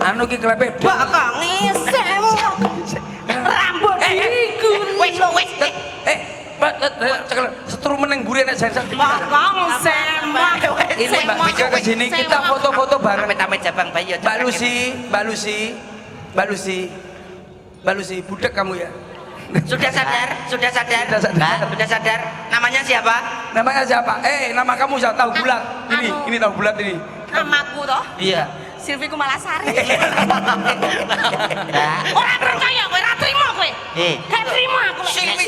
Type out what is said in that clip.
anu ki klepe bakal ngisem rambut iku Wis. setrum meneng mburi nek jan sak bakal semak ini Mbak Bika ke sini kita foto-foto bareng Amit-amit jabang bayi aja. Mbak Lucy budek kamu ya. Sudah sadar? Sudah sadar. Mbak, sudah sadar? Namanya siapa? Namanya siapa? Nama kamu siapa? Tahu bulat. Ini tahu bulat ini. namaku toh Iya. Silvi Kumalasari ora percaya kowe ora trimo kowe Eh. gak trimo aku Silvi